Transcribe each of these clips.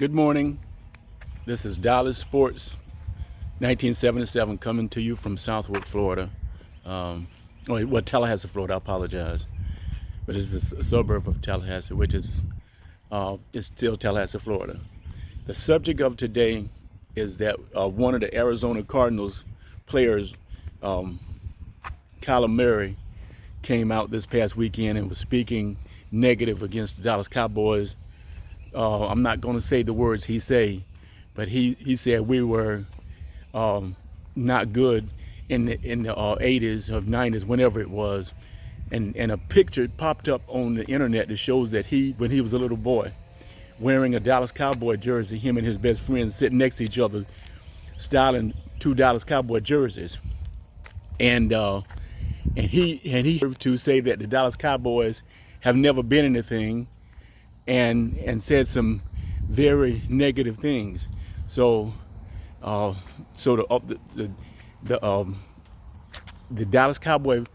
Good morning. This is Dallas Sports 1977 coming to you from Southwood, Florida. Tallahassee, Florida. I apologize, but it's a suburb of Tallahassee, which is it's still Tallahassee, Florida. The subject of today is that one of the Arizona Cardinals players, Kyler Murray, came out this past weekend and was speaking negative against the Dallas Cowboys. I'm not going to say the words he say, but he said we were not good in the 80s or 90s, whenever it was, and a picture popped up on the internet that shows that when he was a little boy, wearing a Dallas Cowboy jersey, him and his best friend sitting next to each other, styling two Dallas Cowboy jerseys, and he to say that the Dallas Cowboys have never been anything, and said some very negative things. So the Dallas Cowboy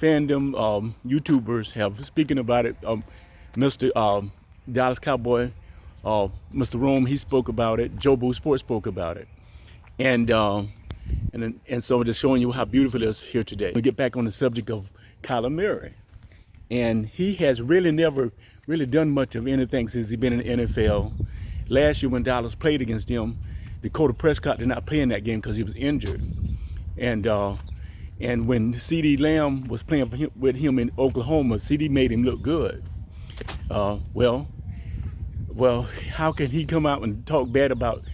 fandom YouTubers have speaking about it. Mr. Dallas Cowboy, Mr. Rome, he spoke about it. Joe Boo Sports spoke about it, and so just showing you how beautiful it is here today. We get back on the subject of Kyler Murray, and he has really never done much of anything since he's been in the NFL. Last year when Dallas played against him, Dakota Prescott did not play in that game because he was injured. And when C.D. Lamb was playing with him in Oklahoma, C.D. made him look good. Well, how can he come out and talk bad about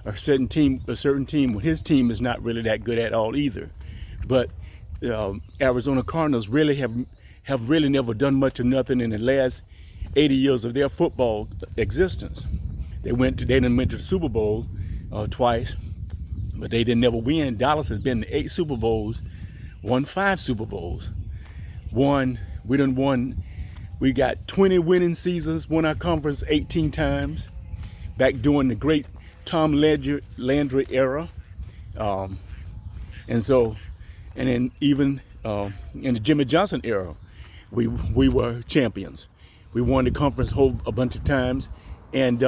a certain team when his team is not really that good at all either? But Arizona Cardinals really have really never done much of nothing in the last 80 years of their football existence. They went to the Super Bowl twice, but they didn't never win. Dallas has been to 8 Super Bowls, won 5 Super Bowls. We got 20 winning seasons, won our conference 18 times, back during the great Tom Landry era. And then even in the Jimmy Johnson era, we were champions. We won the conference a bunch of times, and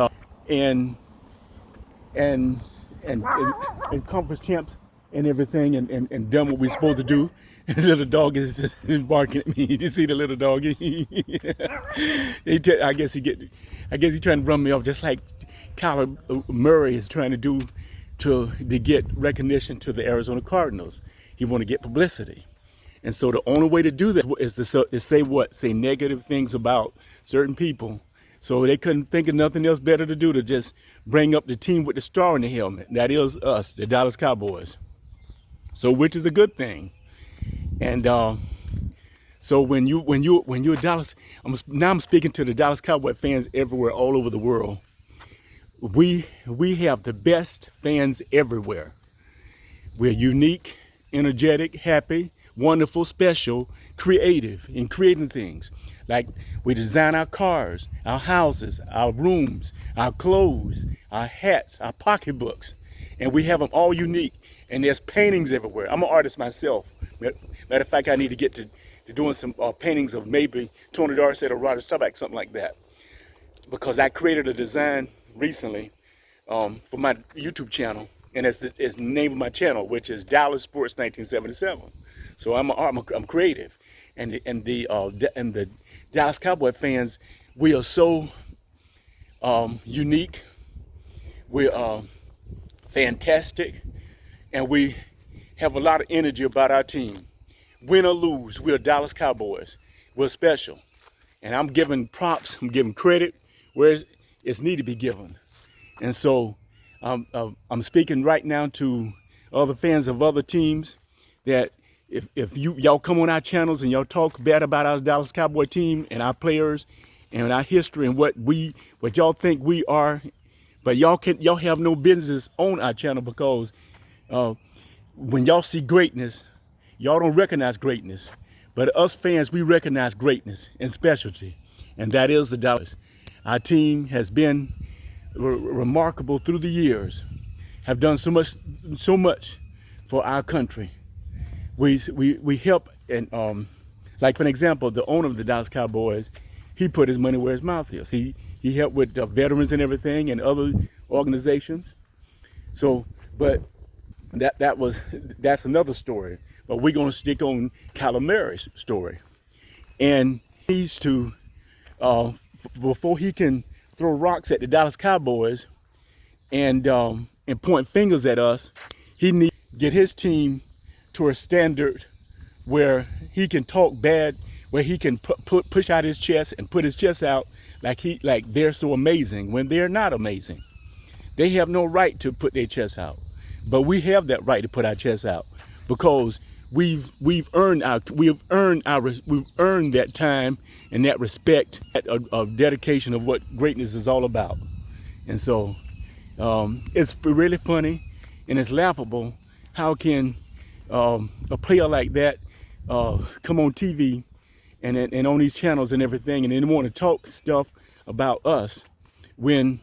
conference champs and everything, and done what we're supposed to do. And the little dog is just barking at me. Did you see the little dog? I guess he's trying to run me off, just like Kyler Murray is trying to do to get recognition to the Arizona Cardinals. He want to get publicity. And so the only way to do that is to say negative things about certain people. So they couldn't think of nothing else better to do to just bring up the team with the star in the helmet. That is us, the Dallas Cowboys. So which is a good thing. And so when you're Dallas, I'm speaking to the Dallas Cowboy fans everywhere, all over the world. We have the best fans everywhere. We're unique, energetic, happy, wonderful, special, creative in creating things. Like we design our cars, our houses, our rooms, our clothes, our hats, our pocketbooks, and we have them all unique. And there's paintings everywhere. I'm an artist myself. Matter of fact, I need to get to doing some paintings of maybe Tony Dorsett or Roger Staubach, something like that, because I created a design recently for my YouTube channel, and it's the name of my channel, which is Dallas Sports 1977. So I'm creative, and the Dallas Cowboy fans, we are so unique, we're fantastic, and we have a lot of energy about our team. Win or lose, we're Dallas Cowboys. We're special, and I'm giving props, I'm giving credit where it's need to be given. And so I'm speaking right now to other fans of other teams that if y'all come on our channels and y'all talk bad about our Dallas Cowboy team and our players and our history and what y'all think we are, but y'all have no business on our channel, because when y'all see greatness, y'all don't recognize greatness. But us fans, we recognize greatness and specialty, and that is the Dallas. Our team has been remarkable through the years, have done so much for our country. We help, and like for an example, the owner of the Dallas Cowboys, he put his money where his mouth is. He helped with veterans and everything, and other organizations. So, but that's another story. But we're going to stick on Kyler Murray's story, and he needs to before he can throw rocks at the Dallas Cowboys and point fingers at us, he needs to get his team to a standard where he can talk bad, where he can push out his chest and put his chest out like they're so amazing when they're not amazing. They have no right to put their chest out, but we have that right to put our chest out because we've earned that time and that respect of dedication of what greatness is all about. And so it's really funny and it's laughable. How can a player like that come on TV and on these channels and everything, and then want to talk stuff about us when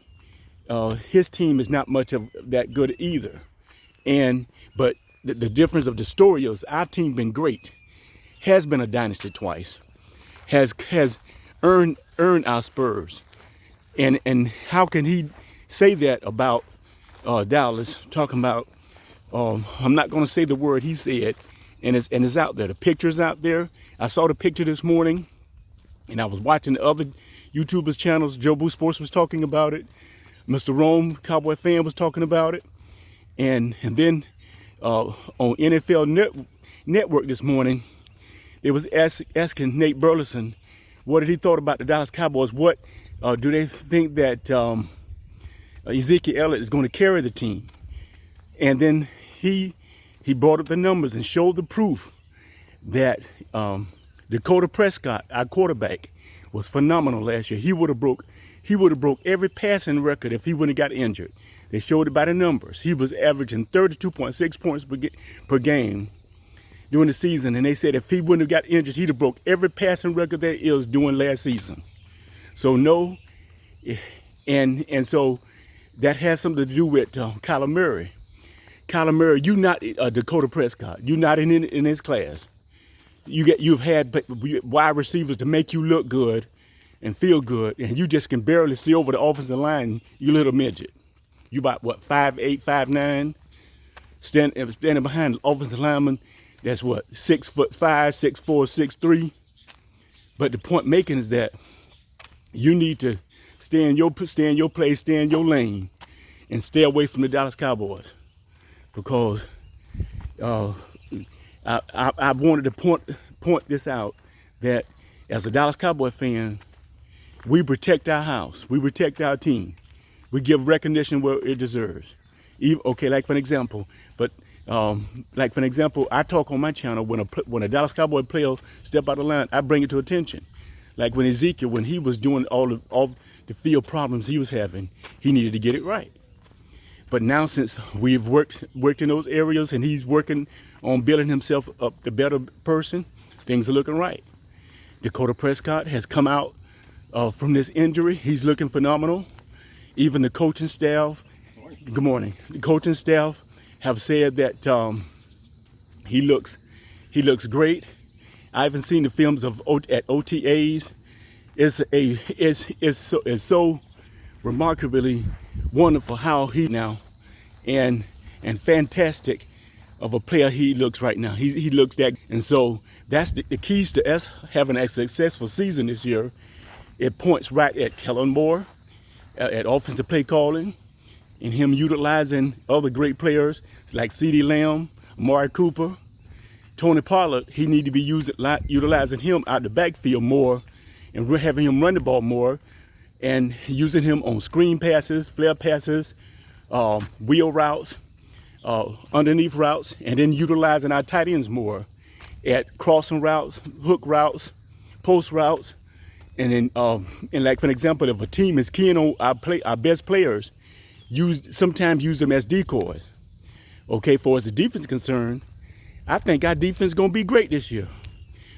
his team is not much of that good either? But the difference of the story is our team been great, has been a dynasty twice, has earned our spurs, and how can he say that about Dallas? Talking about I'm not going to say the word he said, and it's out there. The picture's out there. I saw the picture this morning, and I was watching the other YouTubers channels. Joe Boo Sports was talking about it. Mr. Rome, Cowboy Fan, was talking about it, and then on NFL Network this morning, they was asking Nate Burleson what did he thought about the Dallas Cowboys. What do they think that Ezekiel Elliott is going to carry the team? And then he brought up the numbers and showed the proof that Dakota Prescott, our quarterback, was phenomenal last year. He would have broke every passing record if he wouldn't have got injured. They showed it by the numbers. He was averaging 32.6 points per game during the season, and they said if he wouldn't have got injured, he'd have broke every passing record there is doing last season. So no, and so that has something to do with Kyler Murray. Kyler Murray, you not Dakota Prescott. You not in his class. You've had wide receivers to make you look good and feel good, and you just can barely see over the offensive line. You little midget. You about what 5'8", 5'9", standing behind the offensive lineman. That's what 6'5", 6'4", 6'3". But the point making is that you need to stay in your place, stay in your lane, and stay away from the Dallas Cowboys. Because I wanted to point this out, that as a Dallas Cowboy fan, we protect our house, we protect our team, we give recognition where it deserves. Okay, like for an example, I talk on my channel when a Dallas Cowboy player step out of line, I bring it to attention. Like when Ezekiel, when he was doing all the field problems he was having, he needed to get it right. But now since we've worked in those areas and he's working on building himself up the better person, things are looking right. Dakota Prescott has come out from this injury. He's looking phenomenal. Even the coaching staff, good morning. The coaching staff have said that he looks great. I haven't seen the films at OTAs. It's so remarkably wonderful how he now and fantastic of a player he looks right now. He looks that, and so that's the keys to us having a successful season this year. It points right at Kellen Moore, at offensive play calling, and him utilizing other great players like CeeDee Lamb, Amari Cooper, Tony Pollard. He need to be utilizing him out the backfield more, and we're having him run the ball more, and using him on screen passes, flare passes, wheel routes, underneath routes, and then utilizing our tight ends more at crossing routes, hook routes, post routes, and then and like for an example, if a team is keying on our best players, sometimes use them as decoys. Okay, for as the defense is concerned, I think our defense is going to be great this year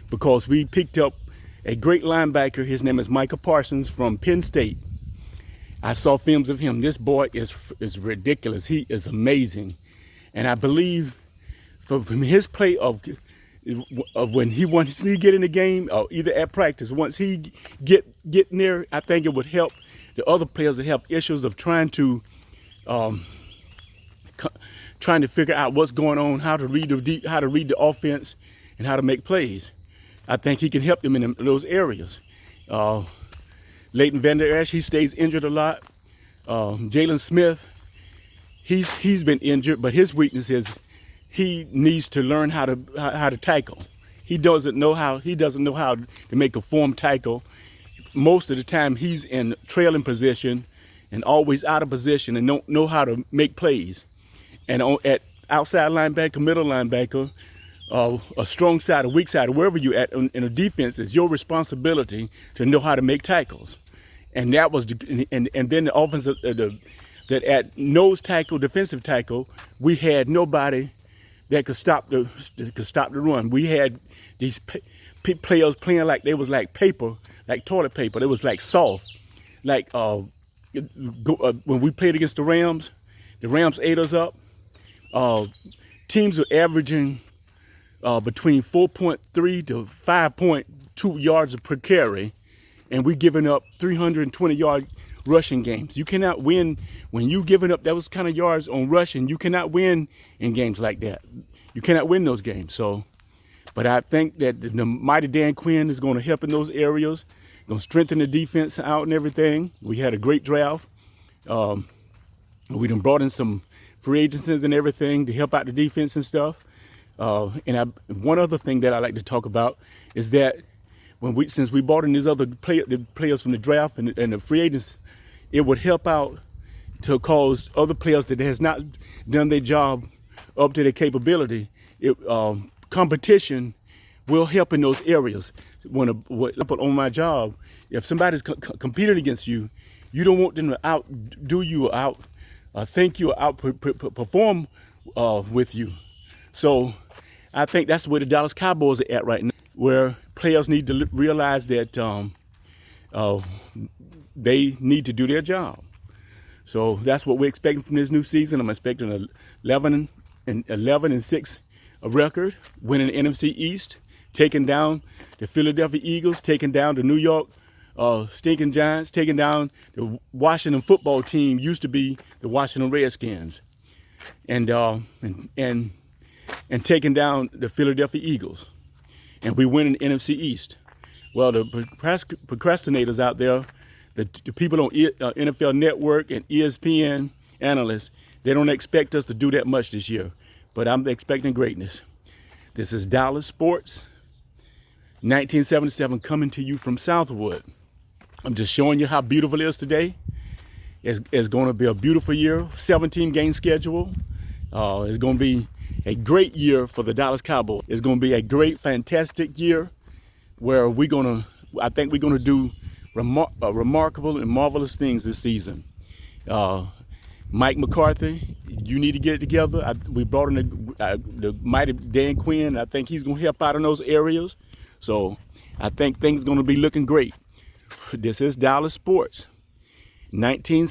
because we picked up a great linebacker. His name is Micah Parsons from Penn State. I saw films of him. This boy is ridiculous. He is amazing. And I believe from his play of once he get in the game, or either at practice, once he get in there, I think it would help the other players that have issues of trying to um, trying to figure out what's going on, how to read the offense, and how to make plays. I think he can help them in those areas. Leighton Vander Esch, he stays injured a lot. Jalen Smith, he's been injured, but his weakness is he needs to learn how to tackle. He doesn't know how to make a form tackle. Most of the time he's in trailing position and always out of position and don't know how to make plays. And at outside linebacker, middle linebacker, a strong side, a weak side, wherever you're at in a defense, it's your responsibility to know how to make tackles. And that was, and then the offense that at nose tackle, defensive tackle, we had nobody that could stop the run. We had these players playing like they was like paper, like toilet paper. They was like soft, like when we played against the Rams ate us up. Teams are averaging between 4.3 to 5.2 yards per carry, and we're giving up 320-yard rushing games. You cannot win when you giving up those kind of yards on rushing. You cannot win in games like that. You cannot win those games. So, but I think that the mighty Dan Quinn is going to help in those areas, going to strengthen the defense out and everything. We had a great draft. We done brought in some free agencies and everything to help out the defense and stuff. One other thing that I like to talk about is that since we brought in these other players from the draft and the free agents, it would help out to cause other players that has not done their job up to their capability. Competition will help in those areas. On my job, if somebody's competing against you, you don't want them to outdo you or think you outperform with you. So I think that's where the Dallas Cowboys are at right now, where players need to realize that they need to do their job. So that's what we're expecting from this new season. I'm expecting an 11-6 record, winning the NFC East, taking down the Philadelphia Eagles, taking down the New York stinking Giants, taking down the Washington football team, used to be the Washington Redskins, and taking down the Philadelphia Eagles. And we win in the NFC East. Well, the procrastinators out there, the people on NFL Network and ESPN analysts, they don't expect us to do that much this year. But I'm expecting greatness. This is Dallas Sports, 1977, coming to you from Southwood. I'm just showing you how beautiful it is today. It's going to be a beautiful year, 17-game schedule. It's going to be a great year for the Dallas Cowboys. It's going to be a great, fantastic year where I think we're going to do remarkable and marvelous things this season. Mike McCarthy, you need to get it together. We brought in the mighty Dan Quinn. I think he's going to help out in those areas. So I think things are going to be looking great. This is Dallas Sports, 19.